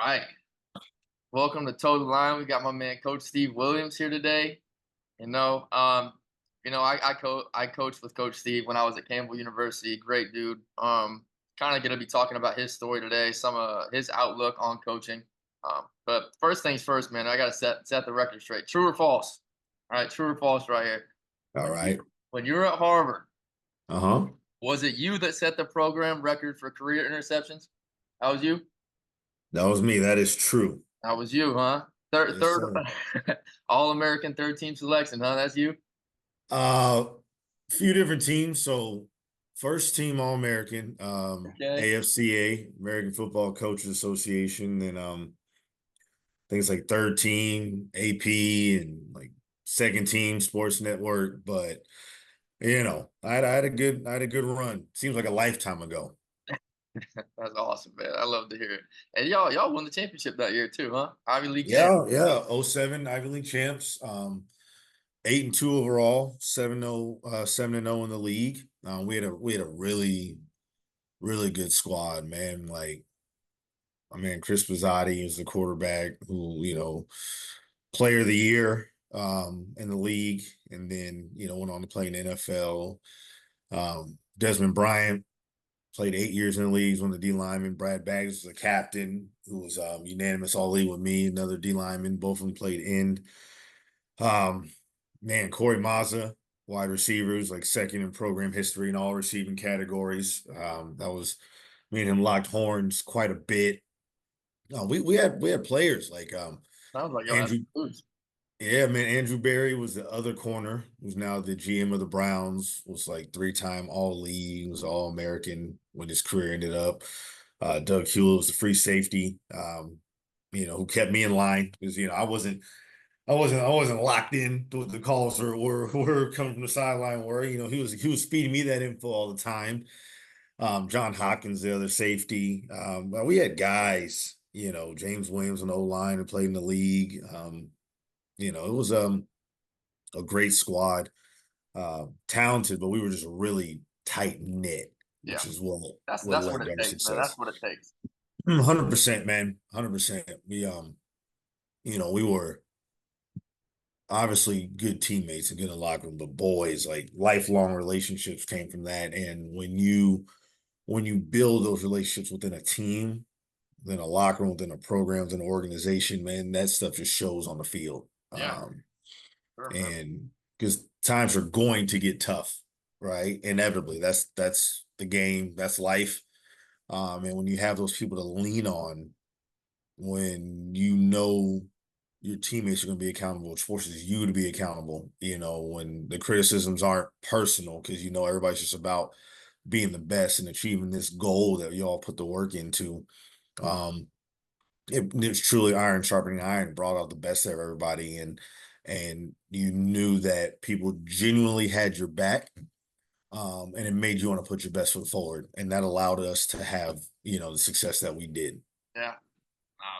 right. Welcome to Toe the Line. We got my man Coach Steve Williams here today. You know, um, I coached with Coach Steve when I was at Campbell University. Great dude. Kind of gonna be talking about his story today, some of his outlook on coaching. But first things first, man. I gotta set the record straight. True or false? All right, true or false, right here. All When right. you when you were at Harvard, Uh-huh. was it you that set the program record for career interceptions? That was you. That was me. That is true. That was you, huh? Third, Yes, third, sir. All American third team selection, huh? That's you. Uh, few different teams. So first team All-American, Okay. AFCA, American Football Coaches Association, then things like third team, AP, and like second team Sports Network. But I had a good run. Seems like a lifetime ago. That's awesome, man. I love to hear it. And y'all won the championship that year too, huh? Ivy League champ. Yeah, yeah. '07 Ivy League champs. 8-2 overall, 7-0 in the league. We had a really good squad, man. Like my man Chris Bizzotti is the quarterback who, player of the year in the league, and then, went on to play in the NFL. Desmond Bryant played 8 years in the leagues, one of the D linemen. Brad Baggs was the captain, who was unanimous all league with me, another D lineman. Both of them played end. Um, Man, Corey Mazza, wide receivers, like second in program history in all receiving categories. That was me and him locked horns quite a bit. We had players like Sounds like y'all had Andrew. some moves. Yeah, man, Andrew Berry was the other corner, who's now the GM of the Browns, was like three-time all league, was all American when his career ended up. Doug Hewlett was the free safety, who kept me in line because I wasn't locked in to what the calls were coming from the sideline were. He was feeding me that info all the time. John Hopkins, the other safety. But we had guys, James Williams, an O-line who played in the league. It was a great squad, talented, but we were just really tight knit, Yeah, which is what what that's what led it to our takes, man. That's success. what it takes. 100%, man. 100%. We were obviously good teammates and good in the locker room, but boys, like lifelong relationships came from that. And when you build those relationships within a team, within a locker room, within a program, within an organization, man, that stuff just shows on the field. Yeah, sure, man. And because times are going to get tough, right? Inevitably. That's the game, that's life. And when you have those people to lean on, when your teammates are going to be accountable, which forces you to be accountable, when the criticisms aren't personal, because everybody's just about being the best and achieving this goal that you all put the work into. Um, it's truly iron sharpening iron, brought out the best out of everybody, and you knew that people genuinely had your back, and it made you want to put your best foot forward, and that allowed us to have the success that we did. Yeah.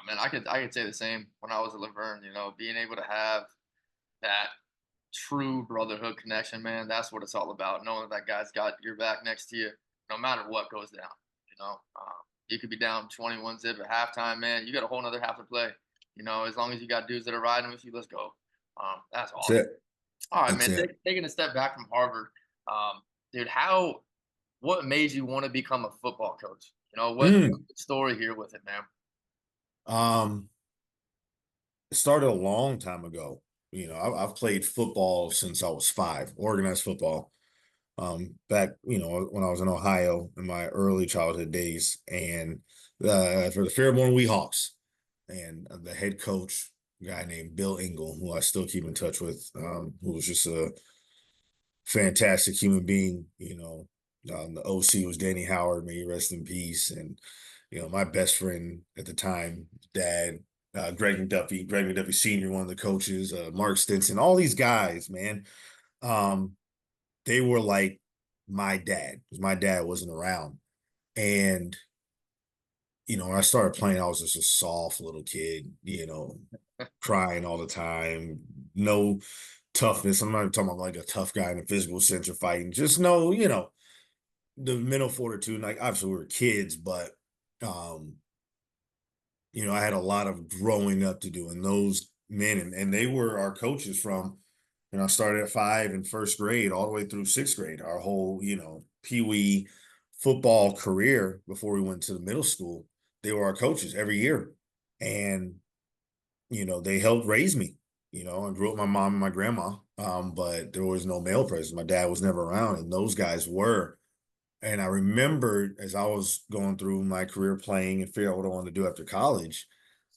Man, I could say the same when I was at Laverne. Being able to have that true brotherhood connection, man. That's what it's all about. Knowing that guy's got your back next to you, no matter what goes down. You could be down 21 zip at halftime, man. You got a whole nother half to play. As long as you got dudes that are riding with you, let's go. That's That's awesome. it. All right, That's man. it. Taking a step back from Harvard, dude. What made you want to become a football coach? What's Mm. the story here with it, man? Um, it started a long time ago. I've played football since I was 5, organized football. Back, when I was in Ohio in my early childhood days, and for the Fairborn Weehawks, and the head coach, a guy named Bill Engel, who I still keep in touch with, who was just a fantastic human being. The OC was Danny Howard, may he rest in peace, and my best friend at the time, dad. Greg McDuffie Sr., one of the coaches, Mark Stinson, all these guys, man. Um, they were like my dad because my dad wasn't around. And, when I started playing, I was just a soft little kid, crying all the time, no toughness. I'm not even talking about like a tough guy in a physical sense of fighting, just no, the mental fortitude. Like, obviously, we were kids, but um, I had a lot of growing up to do. And those men, and they were our coaches from, I started at 5 in first grade all the way through sixth grade, our whole, Pee Wee football career before we went to the middle school. They were our coaches every year. And, they helped raise me. I grew up with my mom and my grandma, but there was no male presence. My dad was never around, and those guys were. And I remembered as I was going through my career playing and figuring out what I wanted to do after college,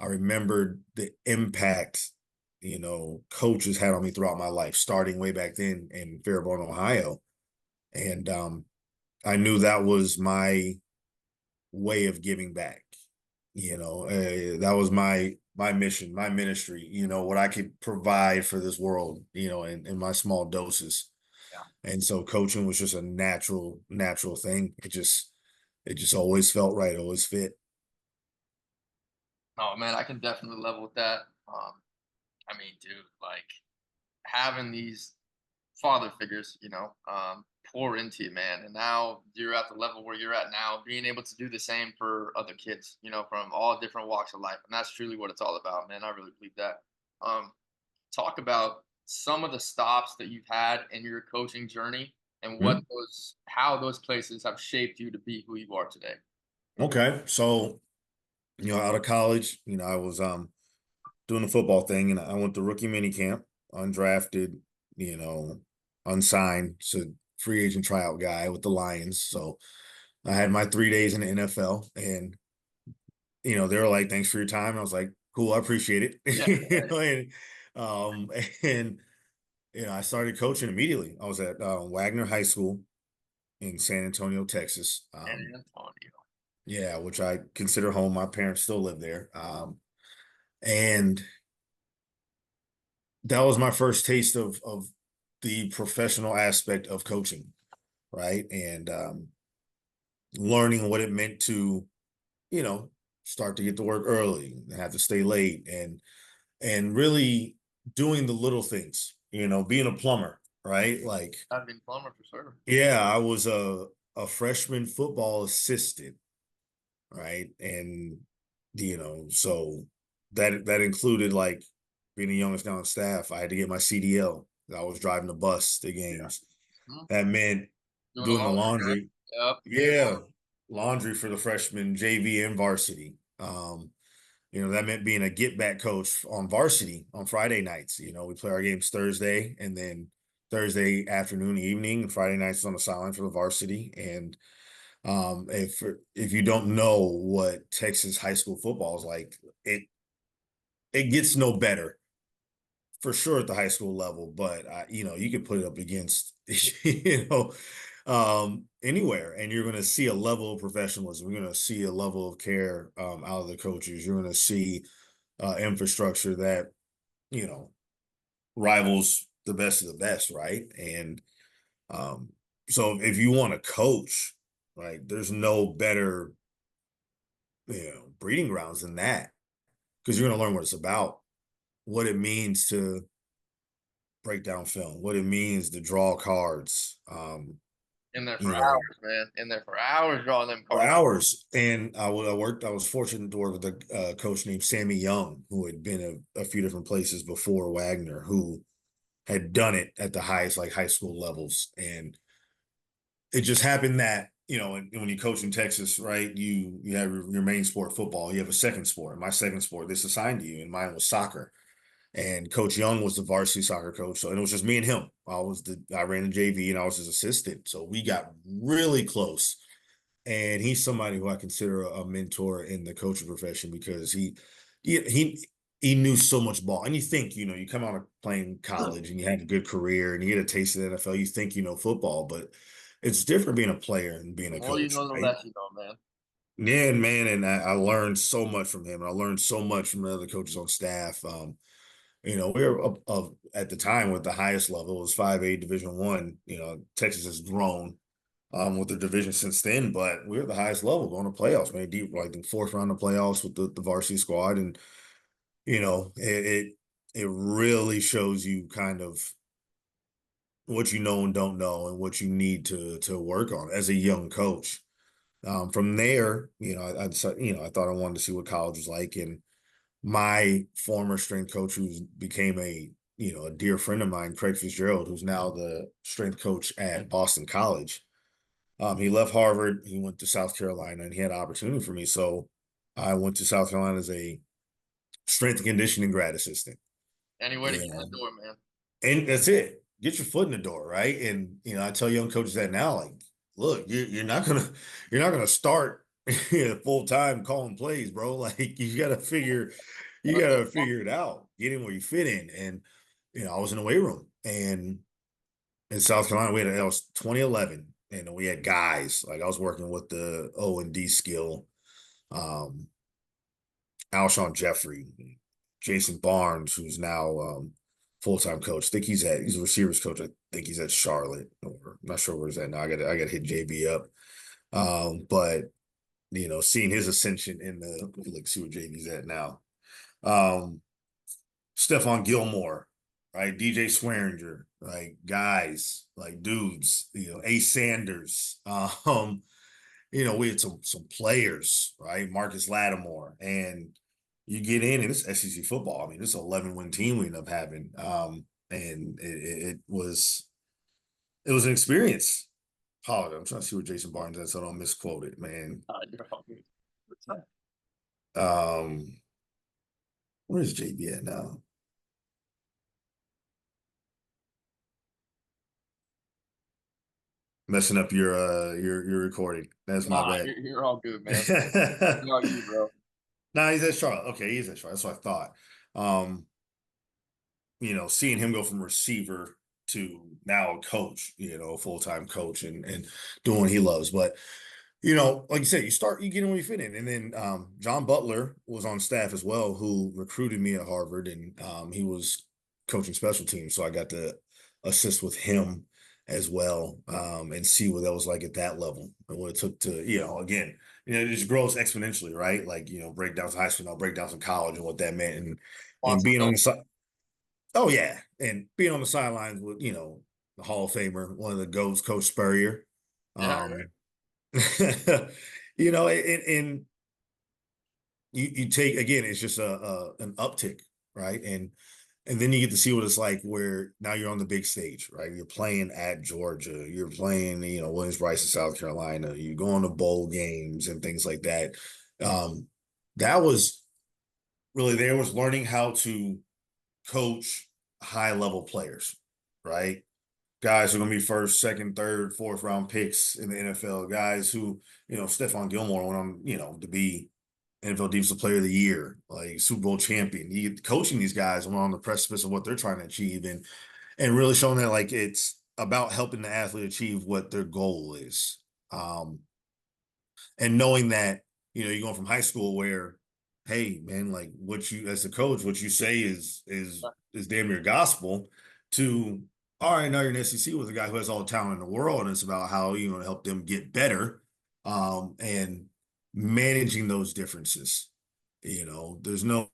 I remembered the impact, coaches had on me throughout my life, starting way back then in Fairborn, Ohio. And I knew that was my way of giving back. That was my mission, my ministry, what I could provide for this world, in my small doses. Yeah. And so coaching was just a natural thing. It just always felt right, always fit. Oh man, I can definitely level with that. I mean, dude, like having these father figures, pour into you, man. And now you're at the level where you're at now, being able to do the same for other kids, from all different walks of life. And that's truly what it's all about, man. I really believe that. Um, Talk about some of the stops that you've had in your coaching journey and Mhm. how those places have shaped you to be who you are today. Okay. So, out of college, I was doing the football thing, and I went to rookie mini camp, undrafted, you know, unsigned, so free agent tryout guy with the Lions. So I had my 3 days in the NFL, and they were like, "Thanks for your time." I was like, "Cool, I appreciate it." Yeah. and um, and I started coaching immediately. I was at Wagner High School in San Antonio, Texas. San Antonio. Yeah, which I consider home. My parents still live there. And that was my first taste of the professional aspect of coaching, right? And learning what it meant to, you know, start to get to work early and have to stay late, and really doing the little things, being a plumber, right? Like, I've been plumber for sure. yeah, I was a freshman football assistant, right? And so that included like being the youngest guy on staff. I had to get my CDL. I was driving the bus to Yeah. games. Mhm. That meant Doing the doing the laundry, right? laundry. Yep. Hand Yeah, laundry for the freshman JV and varsity. That meant being a get back coach on varsity on Friday nights. We play our games Thursday, and then Thursday afternoon, evening, Friday nights on the sideline for the varsity. And if you don't know what Texas high school football is like, it gets no better for sure at the high school level. But you can put it up against anywhere, and you're going to see a level of professionalism. You're going to see a level of care out of the coaches. You're going to see infrastructure that you know rivals the best of the best, right? And um, so if you want to coach, right, there's no better breeding grounds than that, because you're going to learn what it's about, what it means to break down film, what it means to draw cards, in there for you know, hours, man. In there for hours drawing them for cards. hours. And I was fortunate to work with a coach named Sammy Young, who had been a few different places before Wagner, who had done it at the highest, like high school levels. And it just happened that, when you coach in Texas, right, you have your main sport, football, you have a second sport. My second sport, this assigned to you, and mine was soccer. And Coach Young was the varsity soccer coach. So, and it was just me and him. I ran the JV, and I was his assistant. So we got really close. And he's somebody who I consider a mentor in the coaching profession, because he knew so much ball. And you think, you come out of playing college and you had a good career and you get a taste of the NFL, you think you know football, but it's different being a player and being The a more you coach, know, the right? less you know, man. Yeah, man, and I learned so much from him, and I learned so much from the other coaches on staff. We were up at the time with the highest level. It was 5A Division One. Texas has grown with the division since then, but we were at the highest level going to playoffs, man, deep, like the fourth round of playoffs with the varsity squad. And it really shows you kind of what you know and don't know, and what you need to work on as a young coach. From there, I decided, I thought I wanted to see what college was like, and my former strength coach, who became a dear friend of mine, Craig Fitzgerald, who's now the strength coach at Boston College. He left Harvard, he went to South Carolina, and he had an opportunity for me. So I went to South Carolina as a strength and conditioning grad assistant. Any way to get in Yeah. the door, man. And that's it. Get your foot in the door, right? And I tell young coaches that now, like, look, you're not gonna start full time calling plays, bro. Like you Gotta gotta go. figure it out. Get in where you fit in. And I was in the weight room, and in South Carolina, that was 2011, and we had guys like I was working with the O&D skill, um, Alshon Jeffrey, Jason Barnes, who's now full-time coach. I think he's a receivers coach. I think he's at Charlotte, or I'm not sure where he's at now. I got to hit JB up. But seeing his ascension in see where JB's at now. Um, Stephon Gilmore, right? DJ Swearinger, like guys, like dudes, Ace Sanders. We had some players, right? Marcus Lattimore, and you get in, and it's SEC football. I mean, it's an 11-win team we end up having, and it was an experience. Oh, I'm trying to see where Jason Barnes is, so I don't misquote it, man. You're all good. Where's JB at now? Messing up your recording. That's my Nah, bad. you're all good, man. You're all you, bro. Nah, he's at Charlotte. Okay, he's at Charlotte. That's what I thought. Um, seeing him go from receiver to now a coach, a full-time coach, and doing what he loves. But like you said, you get in where you fit in. And then John Butler was on staff as well, who recruited me at Harvard, and he was coaching special teams. So I got to assist with him as well, and see what that was like at that level and what it took to, again, it just grows exponentially, right? Like, breakdowns in high school, now breakdowns in college and what that meant. And being on the side. Oh yeah, and being on the sidelines with the Hall of Famer, one of the GOATs, Coach Spurrier. Yeah, right. Um, and you take again, it's just an uptick, right? And then you get to see what it's like where now you're on the big stage, right? You're playing at Georgia, you're playing, Williams-Brice in South Carolina, you go on to bowl games and things like that. That was really there was learning how to coach high level players, right? Guys who are going to be first, second, third, fourth round picks in the NFL. Guys who, Stephon Gilmore went on, to be NFL Defensive Player of the Year, like Super Bowl champion. You get coaching these guys on the precipice of what they're trying to achieve, and really showing that like it's about helping the athlete achieve what their goal is. And knowing that you're going from high school where, hey man, like what you as a coach, what you say is damn near gospel, to all right, now you're in SEC with a guy who has all the talent in the world, and it's about how help them get better, and managing those differences. There's no,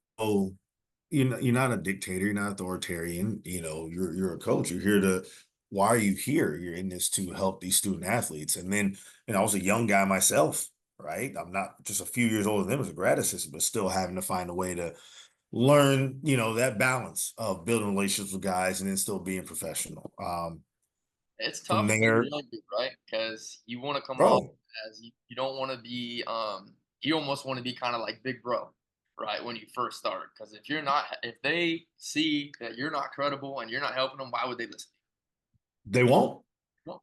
you're not a dictator, you're not authoritarian. You're a coach. You're here to. Why are you here? You're in this to help these student athletes. And then, I was a young guy myself, right? I'm not just a few years older than them as a grad assistant, but still having to find a way to learn, that balance of building relationships with guys and then still being professional. It's From tough when you're there, young, dude, right? Because you want to come off bro, as you don't want to be you almost want to be kind of like big bro, right? When you first start, because if they see that you're not credible and you're not helping them, why would they listen they won't. to you?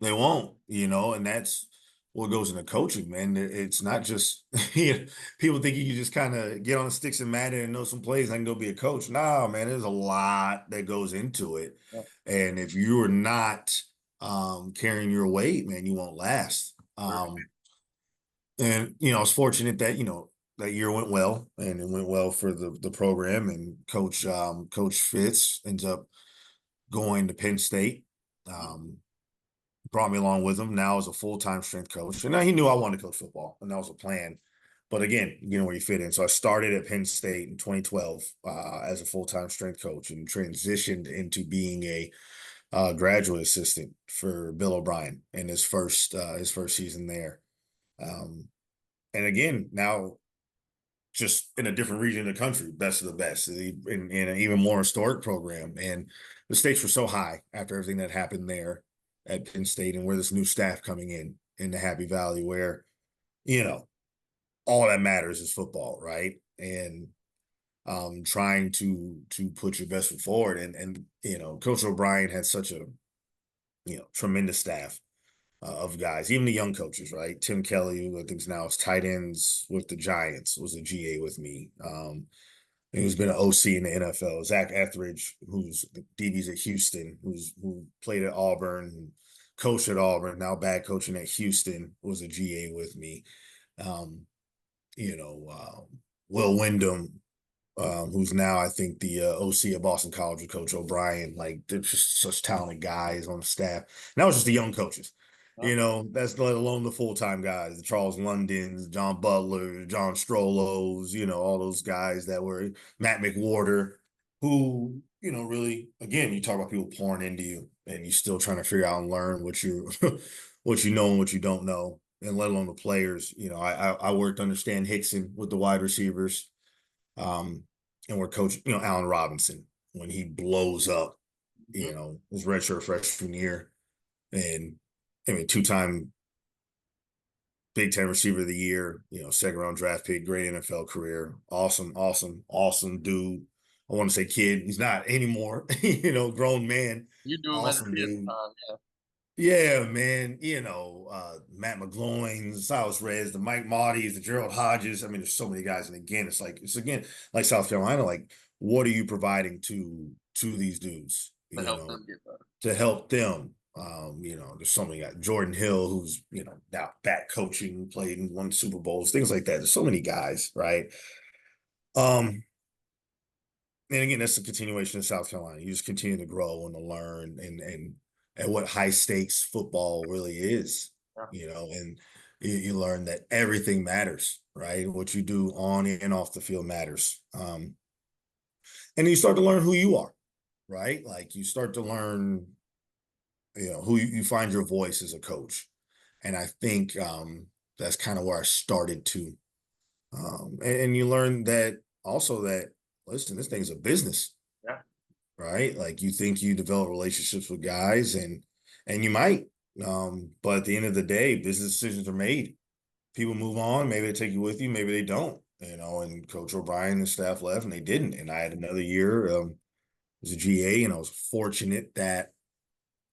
They won't, and that's what goes into coaching, man. It's not just people think you can just kind of get on the sticks and mat and know some plays and go be a coach. Nah, man, there's a lot that goes into it. No. And if you are not carrying your weight, man, you won't last. For And I was fortunate that that year went well, and it went well for the program. And Coach Fitz ends up going to Penn State. Brought me along with him now as a full-time strength coach. And now he knew I wanted to coach football, and that was a plan. But again, where you fit in. So I started at Penn State in 2012 as a full-time strength coach, and transitioned into being a graduate assistant for Bill O'Brien in his first season there. Um, and again, now just in a different region of the country, best of the best, in an even more historic program. And the stakes were so high after everything that happened there at Penn State, and where this new staff coming in the Happy Valley, where you know all that matters is football, right? And trying to put your best foot forward. And Coach O'Brien had such a tremendous staff of guys, even the young coaches, right? Tim Kelly, who I think now is tight ends with the Giants, was a GA with me. Who's been an OC in the NFL. Zach Etheridge, who's the DB's at Houston, who played at Auburn, coached at Auburn, now back coaching at Houston, was a GA with me. Um, Will Wyndham, who's now I think the OC at Boston College with Coach O'Brien. Like they're just such talented guys on the staff. And that was just the young coaches. Yeah. That's let alone the full-time guys, the Charles Londons, John Butler, John Strollos, all those guys that were Matt McWhorter, who, really, again, you talk about people pouring into you and you're still trying to figure out and learn what you what you know and what you don't know, and let alone the players. I worked under Stan Hickson with the wide receivers. And we're coaching, Allen Robinson when he blows up, Mhm. his redshirt freshman year. And I mean, two-time Big Ten receiver of the year, second round draft pick, great NFL career. Awesome, awesome, awesome dude. I want to say kid. He's not anymore, grown man. You do them as a Awesome kid dude. time, Yeah, man. Matt McGloin, Silas Reds, the Mike Maudis, the Gerald Hodges. I mean, there's so many guys. And again, it's again like South Carolina. Like, what are you providing to these dudes? to help them get better. To help them. There's so many guys. Jordan Hill, who's now back coaching, played and won Super Bowls, things like that. There's so many guys, right? Um, and again, that's a continuation of South Carolina. You just continue to grow and to learn and what high stakes football really is, Yeah. and you learn that everything matters, right? What you do on and off the field matters. And you start to learn who you are, right? Like you start to learn, who you find your voice as a coach. And I think that's kind of where I started to. And you learn that also that, listen, this thing's a business, Yeah. right? Like you think you develop relationships with guys and you might. But at the end of the day, business decisions are made. People move on, maybe they take you with you, maybe they don't, and Coach O'Brien and staff left and they didn't. And I had another year as a GA, and I was fortunate that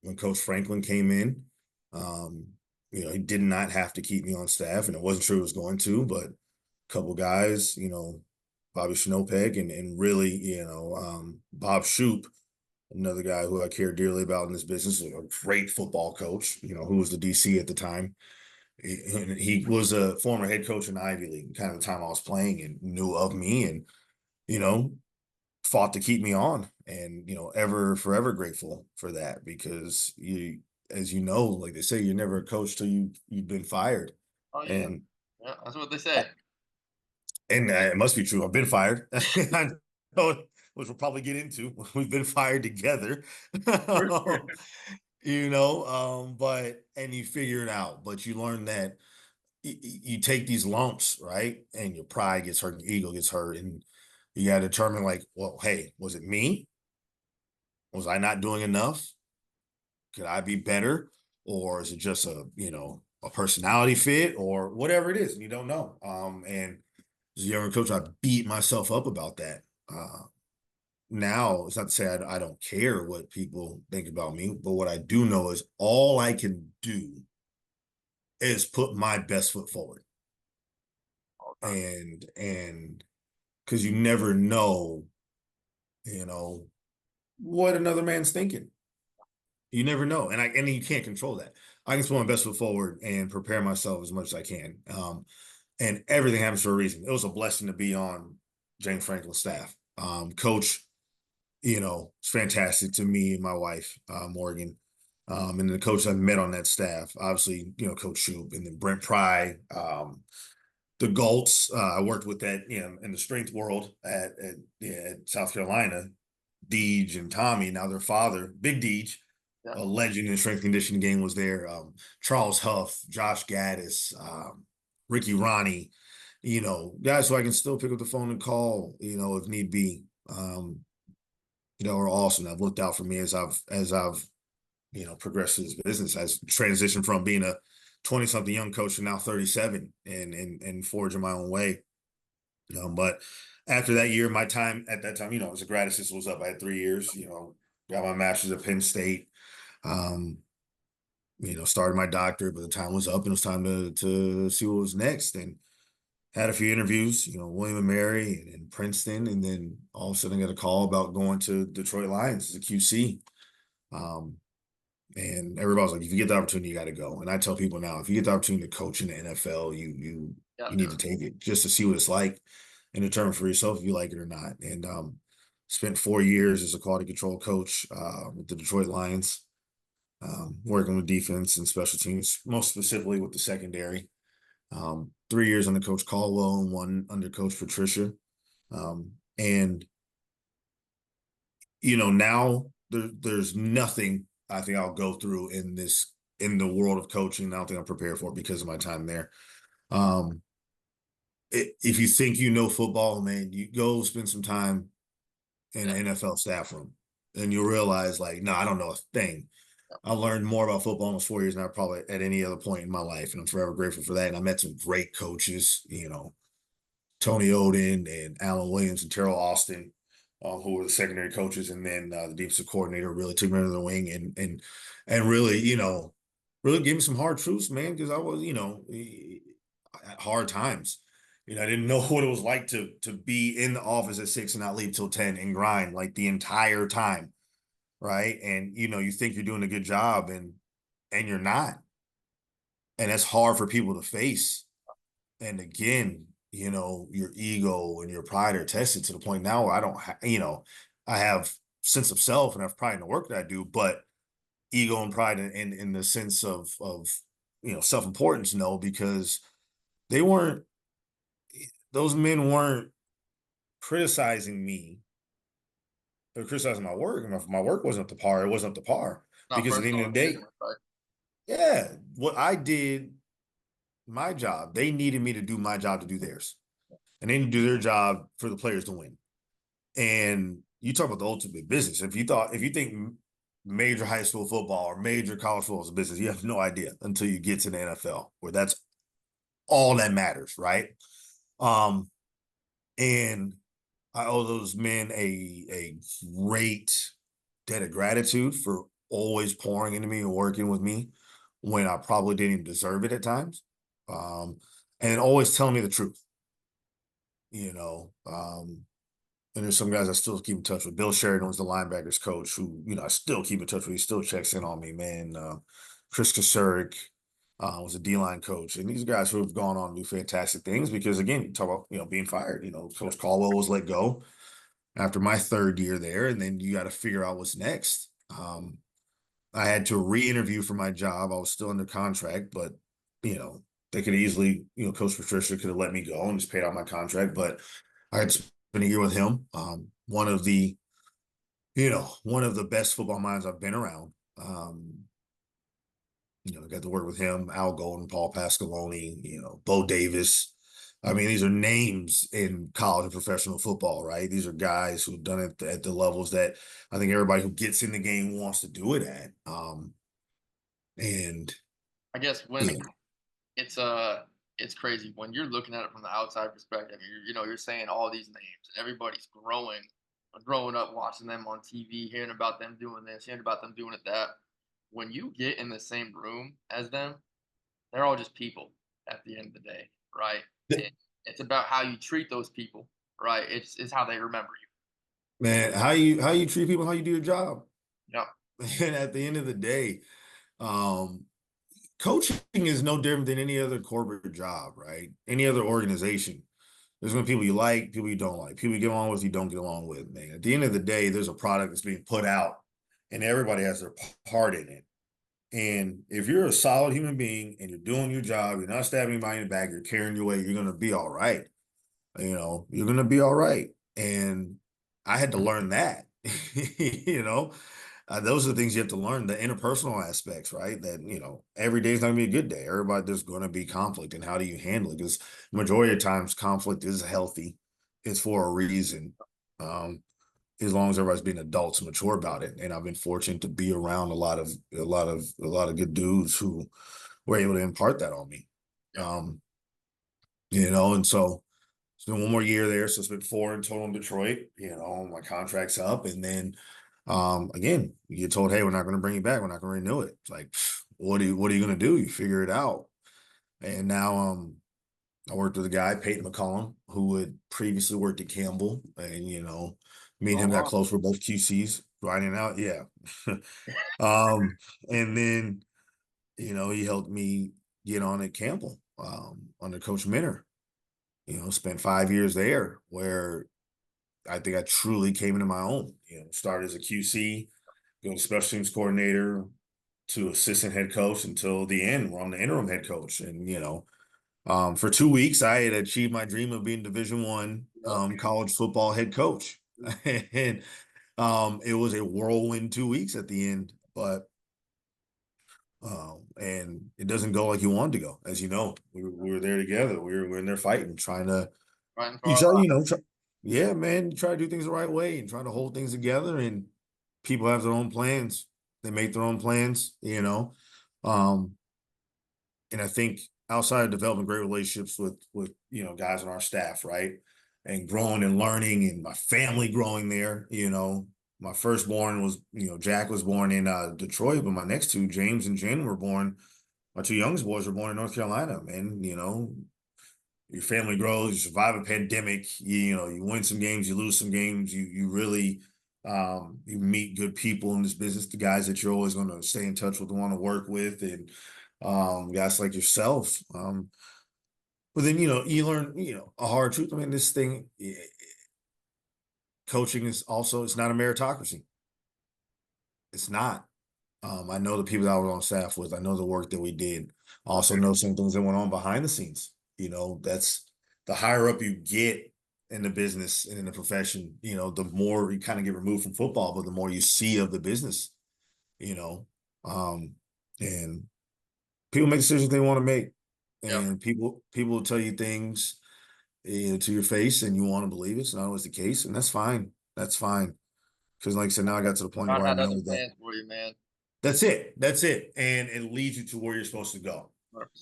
when Coach Franklin came in, um, he did not have to keep me on staff, and I wasn't sure he was going to, but a couple guys, Bobby Schnopek and really, Bob Shoop, another guy who I care dearly about in this business, a great football coach, who was the DC at the time. He was a former head coach in the Ivy League, kind of the time I was playing, and knew of me, and you know, fought to keep me on, and ever forever grateful for that, because as you know, like they say, you're never a coach till you've been fired. Oh yeah. And Yeah. That's what they say. it must be true. I've been fired. I know, which we'll probably get into. We've been fired together. For sure. But and you figure it out, but you learn that you take these lumps, right? And your pride gets hurt, your ego gets hurt, and you got to determine, like, well, hey, was it me? Was I not doing enough? Could I be better? Or is it just a personality fit or whatever it is? And you don't know. And as a younger coach, I beat myself up about that. Now, it's not to say I don't care what people think about me, but what I do know is all I can do is put my best foot forward. All the time. And because you never know, you know, what another man's thinking. You never know. And you can't control that. I can put my best foot forward and prepare myself as much as I can. And everything happens for a reason. It was a blessing to be on James Franklin's staff. Coach, it's fantastic to me and my wife, Morgan. And the coach I met on that staff, obviously, Coach Shoup, and then Brent Pry, the Galts. I worked with that, in the strength world at South Carolina. Deej and Tommy, now their father, Big Deej, Yeah. a legend in the strength conditioning game, was there. Charles Huff, Josh Gaddis, Ricky Ronnie, guys who I can still pick up the phone and call, if need be. Are awesome. Have looked out for me as I've progressed through this business. I've transitioned from being a 20-something young coach to now 37 and forging my own way. But after that year, my time at that time, as a grad assistant was up. I had 3 years, got my master's at Penn State. Um, started my doctorate, but the time was up and it was time to see what was next. And had a few interviews, William and Mary and Princeton, and then all of a sudden I got a call about going to Detroit Lions as a QC. Um, and everybody's like, if you get the opportunity, you got to go. And I tell people now, if you get the opportunity to coach in the NFL, you need to take it just to see what it's like and determine for yourself if you like it or not. And spent 4 years as a quality control coach with the Detroit Lions, working with defense and special teams, most specifically with the secondary. 3 years under Coach Caldwell and one under Coach Patricia. And now there's nothing I think I'll go through in the world of coaching. I don't think I'm prepared for it because of my time there. If you think football, man, you go spend some time in an NFL staff room and you'll realize like, no, I don't know a thing. I learned more about football in those 4 years than I probably at any other point in my life. And I'm forever grateful for that. And I met some great coaches, Tony Oden and Alan Williams and Terrell Austin, who were the secondary coaches. And then the defensive coordinator really took me under the wing and really, really gave me some hard truths, man, because I was, at hard times. I didn't know what it was like to be in the office at 6 and not leave till 10 and grind like the entire time. Right. And you think you're doing a good job and you're not. And that's hard for people to face. And again, your ego and your pride are tested to the point now where I don't I have sense of self and I have pride in the work that I do, but ego and pride in the sense of self-importance, no, because they weren't those men weren't criticizing me. They were criticizing my work. And if my work wasn't up to par, it wasn't up to par. Not Because at the end personal of the day, opinion, right? yeah, what I did, my job, they needed me to do my job to do theirs. And they need to do their job for the players to win. And you talk about the ultimate business. If you think major high school football or major college football is a business, you have no idea until you get to the NFL, where that's all that matters, right? And I owe those men a great debt of gratitude for always pouring into me and working with me when I probably didn't even deserve it at times. And always telling me the truth, you know. And there's some guys I still keep in touch with. Bill Sheridan was the linebackers coach who, I still keep in touch with. He still checks in on me, man. Chris Kasurik was a D-line coach. And these guys who have gone on to do fantastic things because, again, you talk about, being fired. Coach Caldwell was let go after my third year there, and then you got to figure out what's next. I had to re-interview for my job. I was still under contract, but, they could easily, Coach Patricia could have let me go and just paid out my contract, but I had spent a year with him. One of the best football minds I've been around. Got to work with him, Al Golden, Paul Pasqualoni, Bo Davis. I mean, these are names in college and professional football, right? These are guys who've done it at the levels that I think everybody who gets in the game wants to do it at. And I guess when yeah, it's it's crazy when you're looking at it from the outside perspective. You're saying all these names, and everybody's growing up watching them on TV, hearing about them doing this, hearing about them doing it that. When you get in the same room as them, they're all just people at the end of the day, right? And it's about how you treat those people, right? It's how they remember you. man, how you treat people, how you do your job. Yeah, And at the end of the day, um, coaching is no different than any other corporate job, right? Any other organization. There's going to be people you like, people you don't like, people you get along with, you don't get along with, man. At the end of the day, there's a product that's being put out and everybody has their part in it. And if you're a solid human being and you're doing your job, you're not stabbing anybody in the back, you're carrying your weight, you're going to be all right. You're going to be all right. And I had to learn that, you know, those are the things you have to learn, the interpersonal aspects, right? That, every day is not gonna be a good day. Everybody, there's going to be conflict, and how do you handle it? Because majority of times conflict is healthy. It's for a reason. Um, as long as everybody's being adults and mature about it. And I've been fortunate to be around a lot of good dudes who were able to impart that on me. Yeah. Um, and so it's been one more year there. So it's been 4 in total in Detroit. My contract's up. And then again, you get told, hey, we're not going to bring you back. We're not going to renew it. It's like, what are you going to do? You figure it out. And now I worked with a guy, Peyton McCollum, who had previously worked at Campbell. And, me and Oh him got wow. close. We're both QCs, grinding out. Yeah. um, and then, he helped me get on at Campbell under Coach Minner. Spent 5 years there where I think I truly came into my own. Started as a QC, go to special teams coordinator to assistant head coach until the end where I'm the interim head coach. And, for 2 weeks, I had achieved my dream of being Division I Yep. college football head coach. And it was a whirlwind 2 weeks at the end, but and it doesn't go like you wanted to go. As you know, we were there together. We were in there fighting, trying to Fighting for you our try, lives. yeah, man, you try to do things the right way and try to hold things together. And people have their own plans. They make their own plans. Um, and I think outside of developing great relationships with guys on our staff, right, and growing and learning, and my family growing there. My firstborn was, Jack was born in Detroit, but my next two, James and Jen, were born. My two youngest boys were born in North Carolina, man. Your family grows, you survive a pandemic, you win some games, you lose some games, you really you meet good people in this business, the guys that you're always going to stay in touch with and want to work with, and guys like yourself. But then you learn a hard truth. I mean, this thing, coaching is also, it's not a meritocracy. It's not. I know the people that I was on staff with. I know the work that we did. I also know some things that went on behind the scenes. That's the higher up you get in the business and in the profession, the more you kind of get removed from football, but the more you see of the business, you know. Um, and people make decisions they want to make. Yep. And people will tell you things to your face, and you want to believe it's not always the case, and that's fine. That's fine. Because like I said, now I got to the point God where I had other know that plans for you, man. that's it. That's it. And it leads you to where you're supposed to go.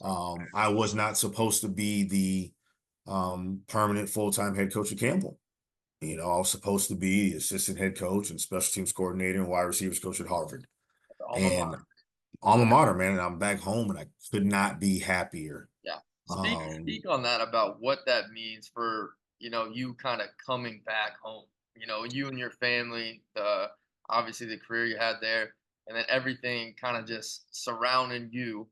100%. I was not supposed to be the permanent full-time head coach of Campbell. I was supposed to be the assistant head coach and special teams coordinator and wide receivers coach at Harvard. The alma And mater. alma mater, man, and I'm back home and I could not be happier. Yeah. Speak Um, speak on that about what that means for, you kinda coming back home. You and your family, the obviously the career you had there, and then everything kinda just surrounding you,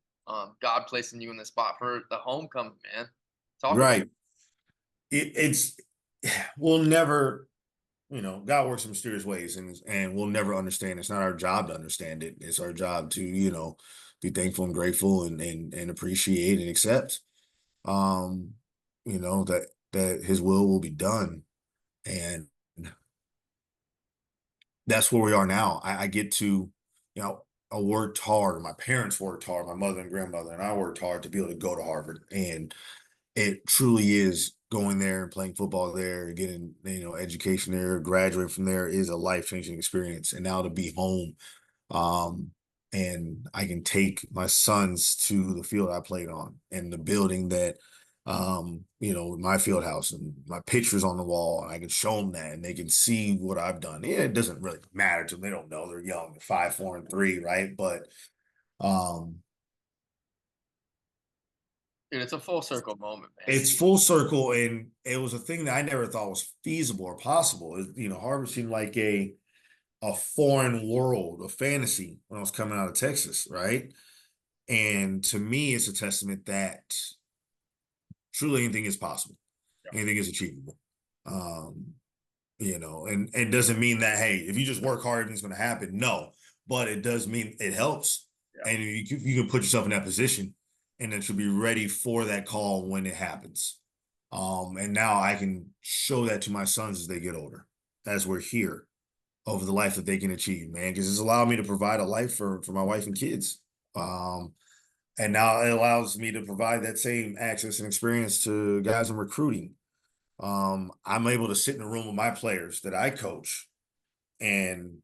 God placing you in the spot for the homecoming, man. Talk about. right. It's we'll never, God works in mysterious ways, and we'll never understand. It's not our job to understand it. It's our job to, be thankful and grateful and appreciate and accept. Um, that his will be done. And that's where we are now. I get to, you know, I worked hard. My parents worked hard, my mother and grandmother, and I worked hard to be able to go to Harvard. And it truly is going there and playing football there and getting, education there, graduating from there is a life-changing experience. And now to be home, um, and I can take my sons to the field I played on and the building that, my field house and my pictures on the wall, and I can show them that and they can see what I've done. Yeah, it doesn't really matter to them. They don't know. They're young, 5, 4, and 3, right? But um, Dude, it's a full circle moment, man. it's full circle, and it was a thing that I never thought was feasible or possible. Harvard seemed like a foreign world, a fantasy when I was coming out of Texas, right? And to me, it's a testament that truly anything is possible, Yeah, anything is achievable. Um, and it doesn't mean that, hey, if you just work hard, it's going to happen. No, but it does mean it helps. yeah. And you can put yourself in that position and then to be ready for that call when it happens. And now I can show that to my sons as they get older, as we're here. of the life that they can achieve, man, because it's allowed me to provide a life for my wife and kids. And now it allows me to provide that same access and experience to guys in recruiting. I'm able to sit in a room with my players that I coach, and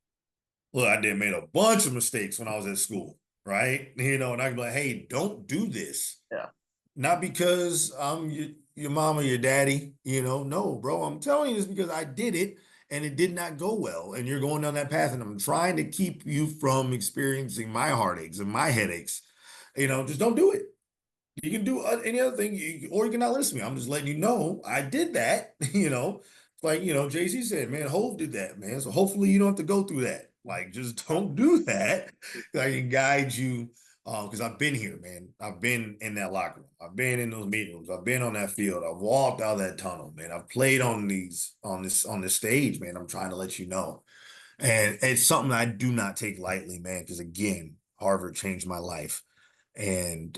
look, I did made a bunch of mistakes when I was at school, right? And I can be like, hey, don't do this. Yeah. Not because I'm your mom or your daddy, no, bro. I'm telling you this because I did it and it did not go well. And you're going down that path, and I'm trying to keep you from experiencing my heartaches and my headaches. Just don't do it. You can do any other thing, or you can not listen to me. I'm just letting you know I did that. Like Jay-Z said, man, Hov did that, man. So hopefully you don't have to go through that. Like, just don't do that. I can guide you, because I've been here, man. I've been in that locker room. I've been in those meeting rooms. I've been on that field. I've walked out that tunnel, man. I've played on this stage, man. I'm trying to let you know, and it's something I do not take lightly, man. Because again, Harvard changed my life. And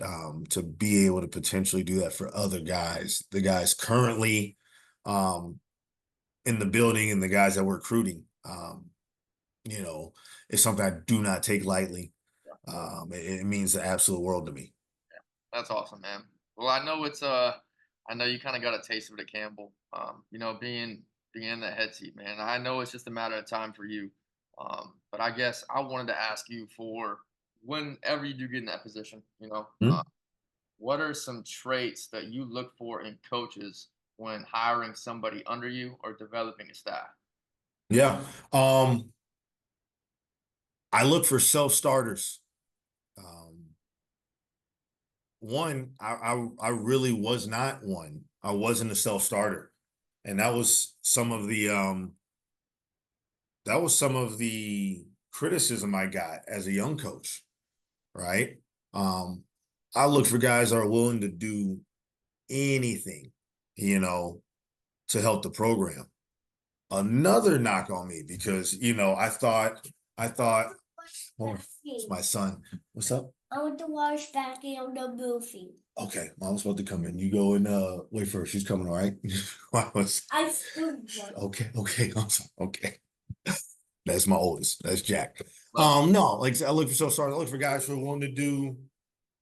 to be able to potentially do that for other guys, the guys currently in the building and the guys that we're recruiting, you know, is something I do not take lightly. It means the absolute world to me. That's awesome, man. Well, I know I know you kind of got a taste of it at Campbell. Being in the head seat, man. I know it's just a matter of time for you. But I guess I wanted to ask you for whenever you do get in that position, Hmm? what are some traits that you look for in coaches when hiring somebody under you or developing a staff? Yeah. I look for self-starters. Um, One, I really was not one. I wasn't a self-starter. And that was some of the criticism I got as a young coach, right? Um, I look for guys that are willing to do anything, you know, to help the program. Another knock on me because, I thought, oh, it's my son. What's up? I want to watch Becky on the movie. Okay, mom's about to come in. You go and wait for her. She's coming, all right? I still okay, okay, I'm sorry. Okay. That's my oldest. That's Jack. Love it. No, like I look for I look for guys who are willing to do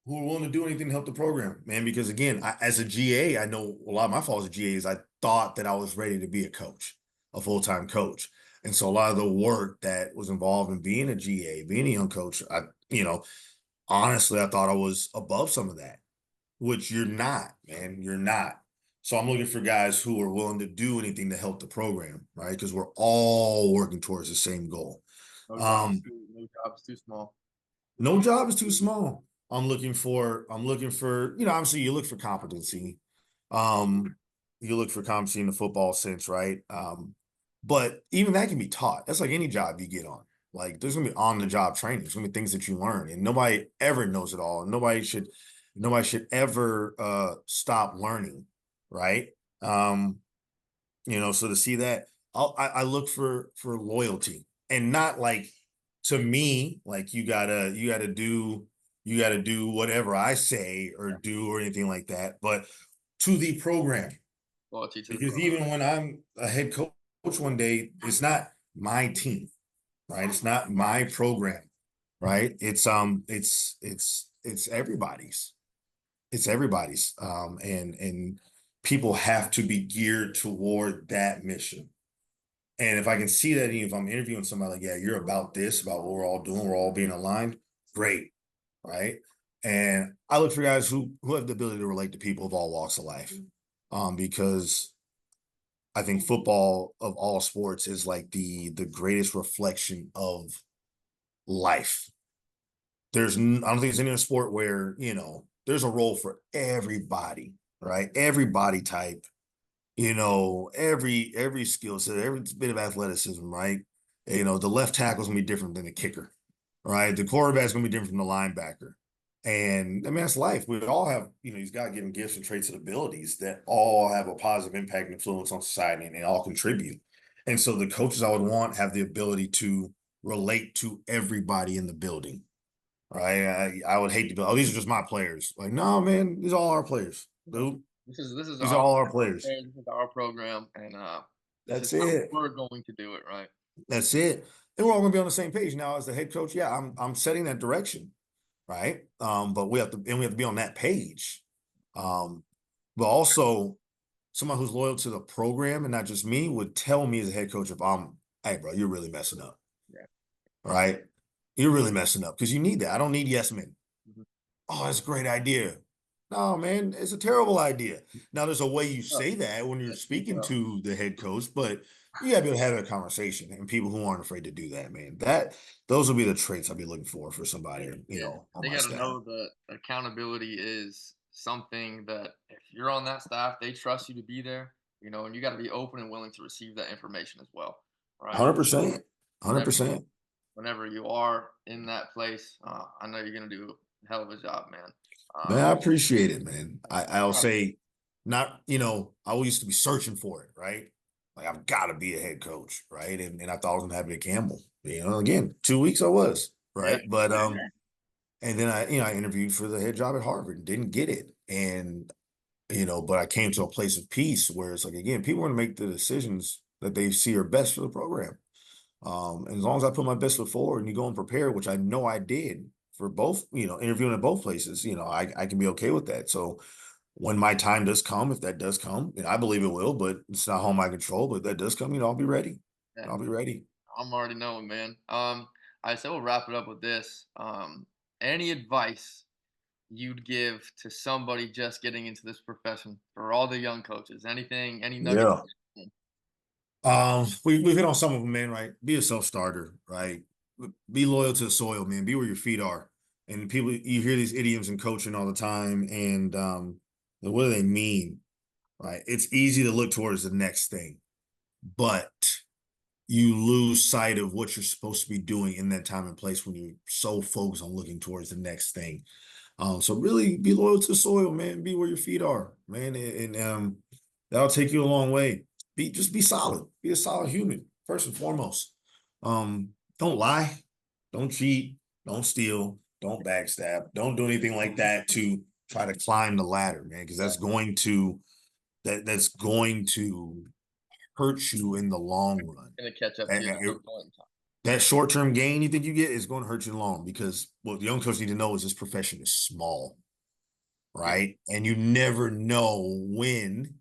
anything to help the program, man. Because again, as a GA, I know a lot of my faults as a GA is I thought that I was ready to be a coach, a full-time coach. And so a lot of the work that was involved in being a GA, being a young coach, honestly, I thought I was above some of that, which you're not, man. You're not. So I'm looking for guys who are willing to do anything to help the program, right? Because we're all working towards the same goal. Um, No job is too small. no job is too small. I'm looking for, obviously you look for competency. Um, you look for competency in the football sense, right? But even that can be taught. That's like any job you get on. Like there's gonna be on the job training. There's gonna be things that you learn, and nobody ever knows it all. And nobody should ever stop learning, right? Um, so to see that, I look for loyalty, and not like to me like you gotta do whatever I say or do or anything like that, but to the program. Loyalty to the Because program. even when I'm a head coach one day, it's not my team, right? It's not my program, right? It's everybody's. It's everybody's. And people have to be geared toward that mission. And if I can see that, if I'm interviewing somebody like, yeah, you're about this, about what we're all doing, we're all being aligned, great, right? And I look for guys who have the ability to relate to people of all walks of life, because I think football of all sports is like the greatest reflection of life. I don't think there's any other sport where there's a role for everybody, right? Every body type, every skill set, every bit of athleticism, right? The left tackle is gonna be different than the kicker, right? The quarterback is gonna be different from the linebacker. And I mean, that's life. We all have, these God-given gifts and traits and abilities that all have a positive impact and influence on society, and they all contribute. And so the coaches I would want have the ability to relate to everybody in the building, right? I would hate to be, oh, these are just my players. Like, no, man, these are all our players, dude. This is These are all our players. this is our program, and this is That's how it. we're going to do it, right? That's it. and we're all going to be on the same page now as the head coach. Yeah, I'm setting that direction, right? But we have to be on that page. But also someone who's loyal to the program and not just me would tell me as a head coach if hey, bro, you're really messing up, Yeah. right? You're really messing up because you need that. I don't need yes men. Mm-hmm. Oh, that's a great idea. No, man, it's a terrible idea. Now, there's a way you Oh, say that when you're yeah, speak speaking up. to the head coach, but you gotta be able to have a conversation and people who aren't afraid to do that, man. Those will be the traits I'll be looking for somebody, Yeah, on they my got to staff. know that accountability is something that if you're on that staff, they trust you to be there, and you got to be open and willing to receive that information as well, right? 100%. Whenever 100%. whenever you are in that place, I know you're gonna do a hell of a job, man. Man, I appreciate it, man. I'll Right, say not, I used to be searching for it, right? Like I've got to be a head coach, right? And I thought I was gonna have it at Campbell. Again, 2 weeks I was, yeah, right? But and then I interviewed for the head job at Harvard and didn't get it. And but I came to a place of peace where it's like again, people want to make the decisions that they see are best for the program. And as long as I put my best foot forward and you go and prepare, which I know I did for both, interviewing at both places, I can be okay with that. So when my time does come, if that does come, I believe it will, but it's not home my control. But that does come, I'll be ready. yeah. I'll be ready. I'm already knowing, man. I said we'll wrap it up with this. Any advice you'd give to somebody just getting into this profession for all the young coaches? Anything, any nuggets? Yeah. We've hit on some of them, man, right? Be a self-starter, right? Be loyal to the soil, man. Be where your feet are. And people, you hear these idioms in coaching all the time, and what do they mean? Right? It's easy to look towards the next thing, but you lose sight of what you're supposed to be doing in that time and place when you're so focused on looking towards the next thing. So really be loyal to the soil, man. Be where your feet are, man, and that'll take you a long way. Just be solid. Be a solid human first and foremost. Don't lie, don't cheat, don't steal, don't backstab, don't do anything like that to try to climb the ladder, man, because Yeah, that's going to hurt you in the long run. gonna catch up to you at some point in time. That short-term gain you think you get is going to hurt you long because what the young coach need to know is this profession is small, Yeah, right? And you never know when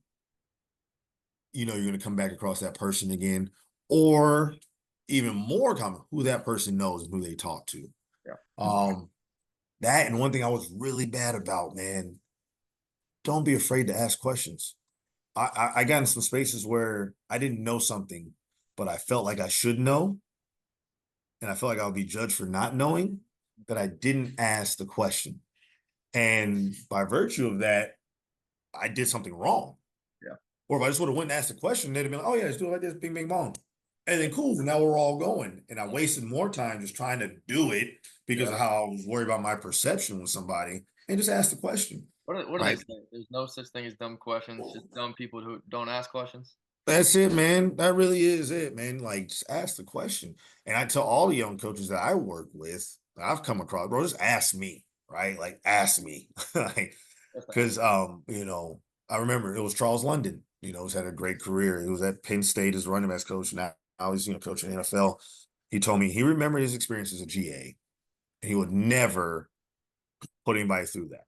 you're going to come back across that person again, or even more common, who that person knows and who they talk to. yeah, Um, that and one thing I was really bad about, man, don't be afraid to ask questions. I got in some spaces where I didn't know something, but I felt like I should know, and I felt like I would be judged for not knowing that I didn't ask the question. And by virtue of that, I did something wrong. yeah. Or if I just would have went and asked the question, they'd have been like, oh, yeah, just do it like this, bing, bing, bong. And then cool, now we're all going. And I wasted more time just trying to do it because Yeah. of how I was worried about my perception with somebody and just ask the question, What do they right? say? There's no such thing as dumb questions, just dumb people who don't ask questions. That's it, man. That really is it, man. Like, just ask the question. And I tell all the young coaches that I work with, that I've come across, bro, just ask me, right? Like, ask me. Like, That's the because I remember it was Charles London, who's had a great career. He was at Penn State as running backs coach. Now he's, coaching the NFL. He told me he remembered his experience as a GA and he would never put anybody through that.